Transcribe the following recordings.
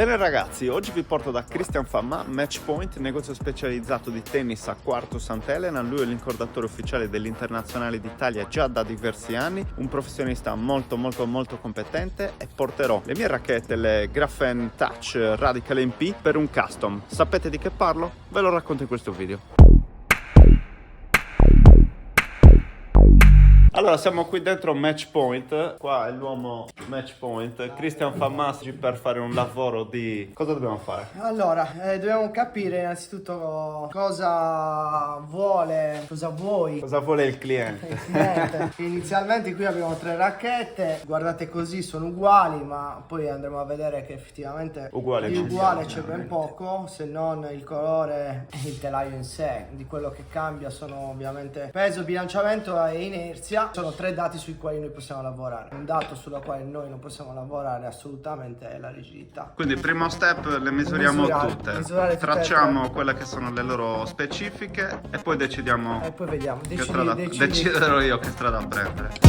Bene ragazzi, oggi vi porto da Cristian Famà, Match Point, negozio specializzato di tennis a Quartu Sant'Elena. Lui è l'incordatore ufficiale dell'Internazionale d'Italia già da diversi anni, un professionista molto competente, e porterò le mie racchette, le Graphene Touch Radical MP, per un custom. Sapete di che parlo? Ve lo racconto in questo video. Allora, siamo qui dentro Match Point, qua è l'uomo Match Point, Cristian Famà, per fare un lavoro di... Cosa dobbiamo fare? Allora, dobbiamo capire innanzitutto cosa vuoi. Cosa vuole il cliente? Inizialmente qui abbiamo 3 racchette, guardate così sono uguali, ma poi andremo a vedere che effettivamente Uguale di uguale c'è ben poco, se non il colore e il telaio in sé. Di quello che cambia sono ovviamente peso, bilanciamento e inerzia. Sono 3 dati sui quali noi possiamo lavorare. Un dato sulla quale noi non possiamo lavorare assolutamente è la rigidità. Quindi primo step, le misuriamo tutte, tracciamo quelle che sono le loro specifiche e poi decidiamo. E poi vediamo, deciderò io che strada prendere.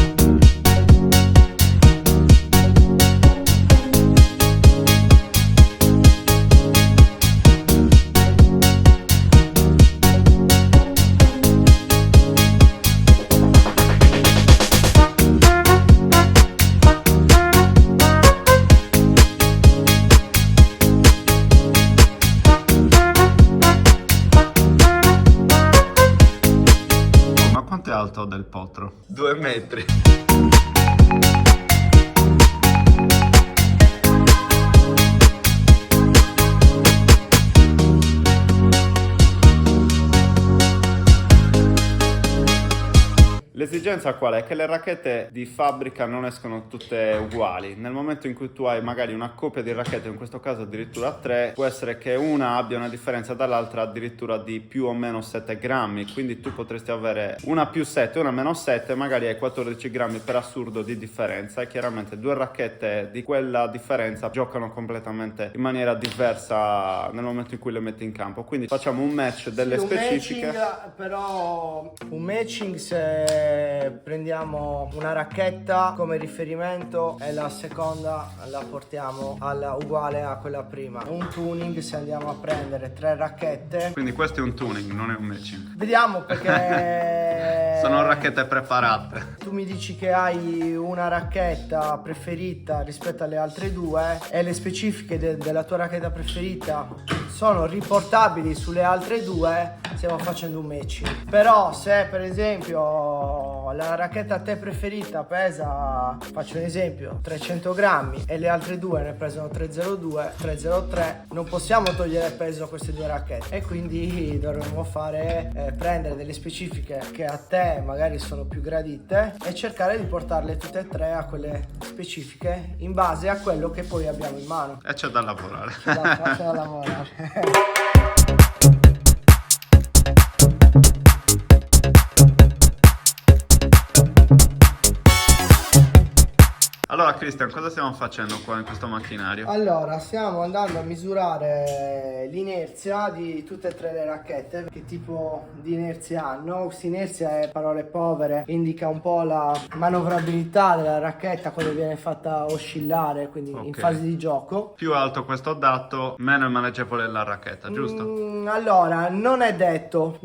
Quanto è alto del potro? 2 metri. L'esigenza qual è? Che le racchette di fabbrica non escono tutte uguali. Nel momento in cui tu hai magari una coppia di racchette, in questo caso addirittura 3, può essere che una abbia una differenza dall'altra addirittura di più o meno 7 grammi. Quindi tu potresti avere una più 7, una meno 7, magari hai 14 grammi per assurdo di differenza, e chiaramente 2 racchette di quella differenza giocano completamente in maniera diversa nel momento in cui le metti in campo. Quindi facciamo un match delle specifiche. Un matching se prendiamo una racchetta come riferimento e la seconda la portiamo uguale a quella prima. Un tuning se andiamo a prendere 3 racchette. Quindi questo è un tuning, non è un matching. Vediamo perché sono racchette preparate. tu mi dici che hai una racchetta preferita rispetto alle altre 2 e le specifiche della tua racchetta preferita sono riportabili sulle altre 2, stiamo facendo un matching. Però se per esempio la racchetta a te preferita pesa, faccio un esempio, 300 grammi e le altre 2 ne pesano 302, 303, non possiamo togliere peso a queste 2 racchette e quindi dovremmo prendere delle specifiche che a te magari sono più gradite e cercare di portarle tutte e 3 a quelle specifiche in base a quello che poi abbiamo in mano. E c'è da lavorare. C'è da lavorare. Allora Cristian, cosa stiamo facendo qua in questo macchinario? Allora, stiamo andando a misurare l'inerzia di tutte e 3 le racchette. Che tipo di inerzia hanno? Questa inerzia è, parole povere, indica un po' la manovrabilità della racchetta quando viene fatta oscillare, quindi in fase di gioco. Più alto questo dato, meno è maneggevole la racchetta, giusto? Allora, non è detto,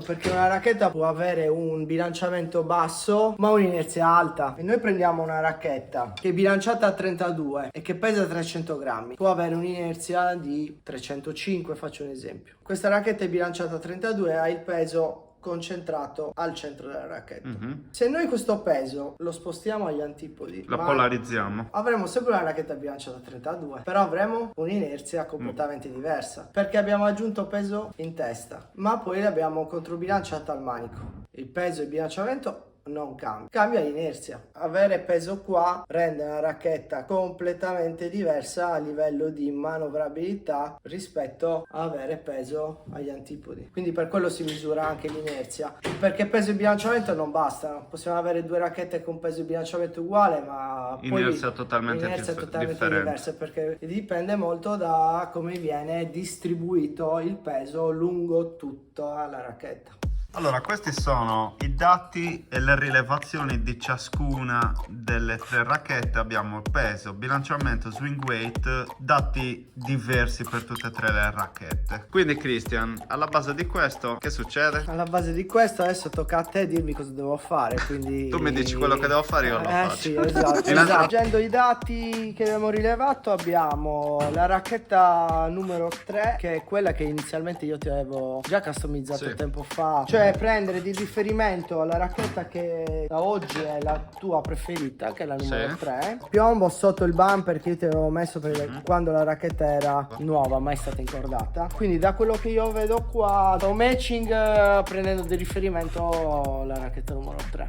perché una racchetta può avere un bilanciamento basso ma un'inerzia alta. E noi prendiamo una racchetta che è bilanciata a 32 e che pesa 300 grammi, può avere un'inerzia di 305, faccio un esempio. Questa racchetta è bilanciata a 32 e ha il peso concentrato al centro della racchetta. Se noi questo peso lo spostiamo agli antipodi, la polarizziamo, avremo sempre una racchetta bilanciata a 32, però avremo un'inerzia completamente diversa perché abbiamo aggiunto peso in testa, ma poi l'abbiamo controbilanciata al manico. Il peso e il bilanciamento non cambia l'inerzia. Avere peso qua rende una racchetta completamente diversa a livello di manovrabilità rispetto a avere peso agli antipodi, quindi per quello si misura anche l'inerzia, perché peso e bilanciamento non bastano. Possiamo avere 2 racchette con peso e bilanciamento uguale ma inerzia totalmente diversa, perché dipende molto da come viene distribuito il peso lungo tutta la racchetta. Allora, questi sono i dati e le rilevazioni di ciascuna delle 3 racchette. Abbiamo peso, bilanciamento, swing weight, dati diversi per tutte e 3 le racchette. Quindi Christian, alla base di questo che succede? Alla base di questo adesso tocca a te dirmi cosa devo fare, quindi... Tu mi dici quello che devo fare, io lo faccio. Sì, esatto. Leggendo i dati che abbiamo rilevato, abbiamo la racchetta numero 3, che è quella che inizialmente io ti avevo già customizzato tempo fa. Cioè prendere di riferimento la racchetta che da oggi è la tua preferita, che è la numero 3. Piombo sotto il bumper che io ti avevo messo quando la racchetta era nuova, mai stata incordata. Quindi da quello che io vedo qua, sto matching prendendo di riferimento la racchetta numero 3.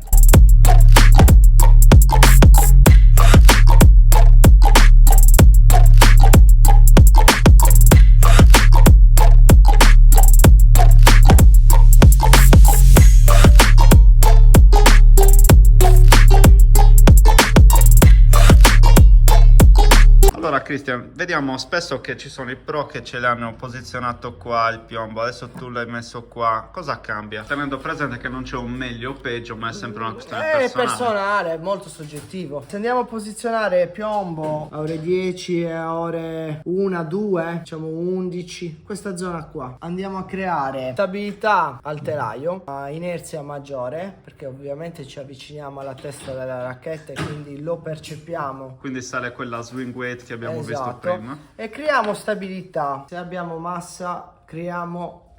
Allora Christian, vediamo spesso che ci sono i pro che ce l'hanno posizionato qua il piombo, adesso tu l'hai messo qua, cosa cambia? Tenendo presente che non c'è un meglio o peggio, ma è sempre una questione personale. È personale, è molto soggettivo. Se andiamo a posizionare piombo a ore 10 e a ore 1, 2, diciamo 11, questa zona qua, andiamo a creare stabilità al telaio, a inerzia maggiore, perché ovviamente ci avviciniamo alla testa della racchetta e quindi lo percepiamo. Quindi sale quella swing weight che abbiamo visto Esatto. prima. E creiamo stabilità. Se abbiamo massa, creiamo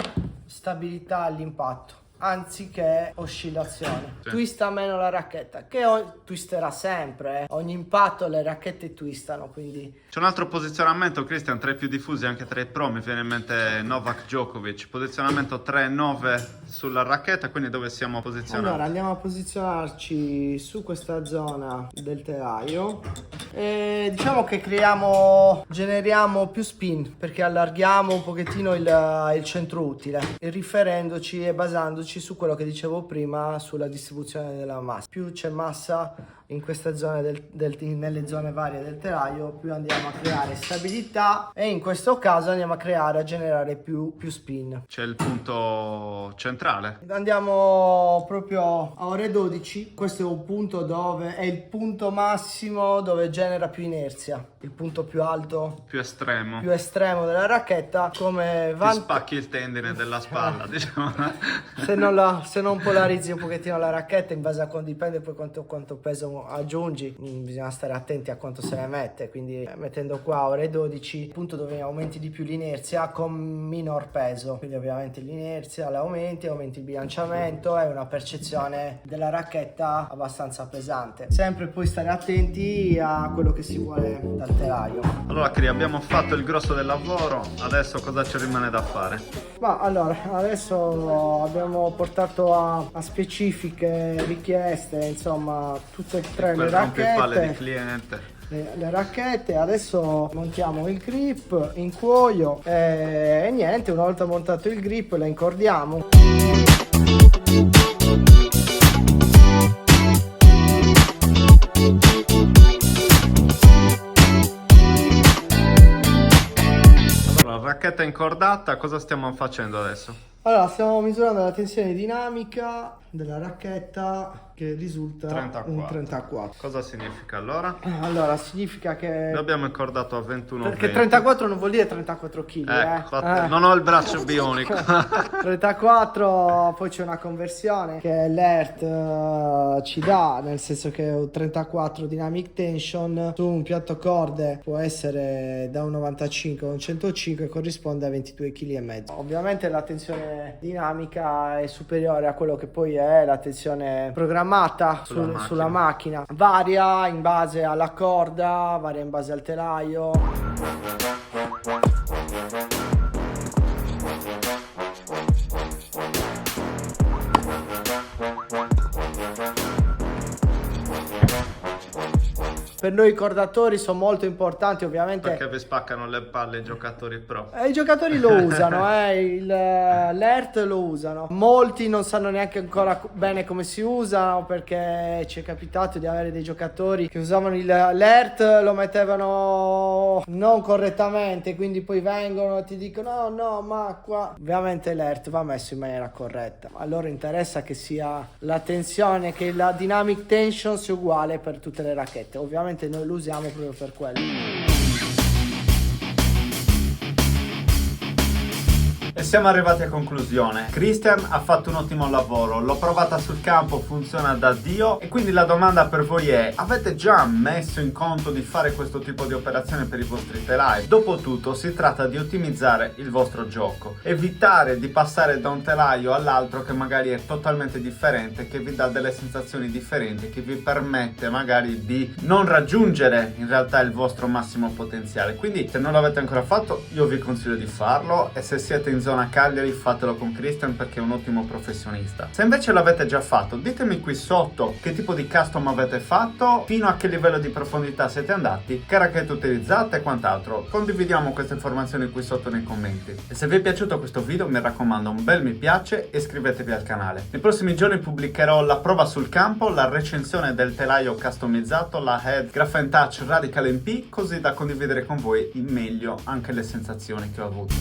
stabilità all'impatto anziché oscillazione. Twista meno la racchetta, che twisterà sempre. Ogni impatto le racchette twistano, quindi... C'è un altro posizionamento, Christian, tra i più diffusi anche tra i pro, mi viene in mente Novak Djokovic, posizionamento 3-9 sulla racchetta, quindi dove siamo posizionati? Allora andiamo a posizionarci su questa zona del telaio e diciamo che generiamo più spin, perché allarghiamo un pochettino il centro utile, e riferendoci e basandoci su quello che dicevo prima sulla distribuzione della massa. Più c'è massa in queste zone nelle zone varie del telaio, più andiamo a creare stabilità, e in questo caso andiamo a generare più spin. C'è il punto centrale. Andiamo proprio a ore 12. Questo è un punto dove è il punto massimo dove genera più inerzia, il punto più alto, più estremo della racchetta. Come ti spacchi il tendine della spalla, diciamo. Se non polarizzi un pochettino la racchetta, in base a dipende poi quanto peso aggiungi, bisogna stare attenti a quanto se ne mette. Quindi mettendo qua ore 12, punto dove aumenti di più l'inerzia con minor peso, quindi ovviamente l'inerzia la aumenti il bilanciamento, è una percezione della racchetta abbastanza pesante. Sempre poi stare attenti a quello che si vuole dal telaio. Allora Cri, abbiamo fatto il grosso del lavoro, adesso cosa ci rimane da fare? Ma allora, adesso abbiamo portato a specifiche richieste, insomma, tutte e tre le rompipalle di cliente. Le racchette. Adesso montiamo il grip in cuoio e niente, una volta montato il grip la incordiamo. Racchetta incordata, cosa stiamo facendo adesso? Allora, stiamo misurando la tensione dinamica della racchetta, che risulta 34. un 34. Cosa significa allora? Allora, significa che... Noi abbiamo incordato a 21. Perché 34 non vuol dire 34 kg, non ho il braccio bionico. 34, poi c'è una conversione che l'ERT ci dà, nel senso che 34 dynamic tension su un piatto corde può essere da un 95 a un 105, corrisponde a 22,5 kg. Ovviamente la tensione dinamica è superiore a quello che poi è la tensione programmata sulla macchina. Varia in base alla corda, varia in base al telaio. per noi cordatori sono molto importanti, ovviamente. Perché vi spaccano le palle i giocatori pro. I giocatori lo usano, l'ERT lo usano. Molti non sanno neanche ancora bene come si usano, perché ci è capitato di avere dei giocatori che usavano l'ERT, lo mettevano non correttamente, quindi poi vengono e ti dicono no, ma qua ovviamente l'ERT va messo in maniera corretta. A loro interessa che sia la tensione, che la dynamic tension sia uguale per tutte le racchette. Ovviamente noi lo usiamo proprio per quello. E siamo arrivati a conclusione. Christian ha fatto un ottimo lavoro, l'ho provata sul campo, funziona da Dio, e quindi la domanda per voi è: avete già messo in conto di fare questo tipo di operazione per i vostri telai? Dopotutto si tratta di ottimizzare il vostro gioco, evitare di passare da un telaio all'altro che magari è totalmente differente, che vi dà delle sensazioni differenti, che vi permette magari di non raggiungere in realtà il vostro massimo potenziale. Quindi se non l'avete ancora fatto, io vi consiglio di farlo, e se siete in zona Cagliari fatelo con Christian, perché è un ottimo professionista. Se invece l'avete già fatto, ditemi qui sotto che tipo di custom avete fatto, fino a che livello di profondità siete andati, che racchette utilizzate e quant'altro. Condividiamo queste informazioni qui sotto nei commenti. E se vi è piaciuto questo video, mi raccomando, un bel mi piace e iscrivetevi al canale. Nei prossimi giorni pubblicherò la prova sul campo, la recensione del telaio customizzato, la Head Graph & Touch Radical MP, così da condividere con voi in meglio anche le sensazioni che ho avuto.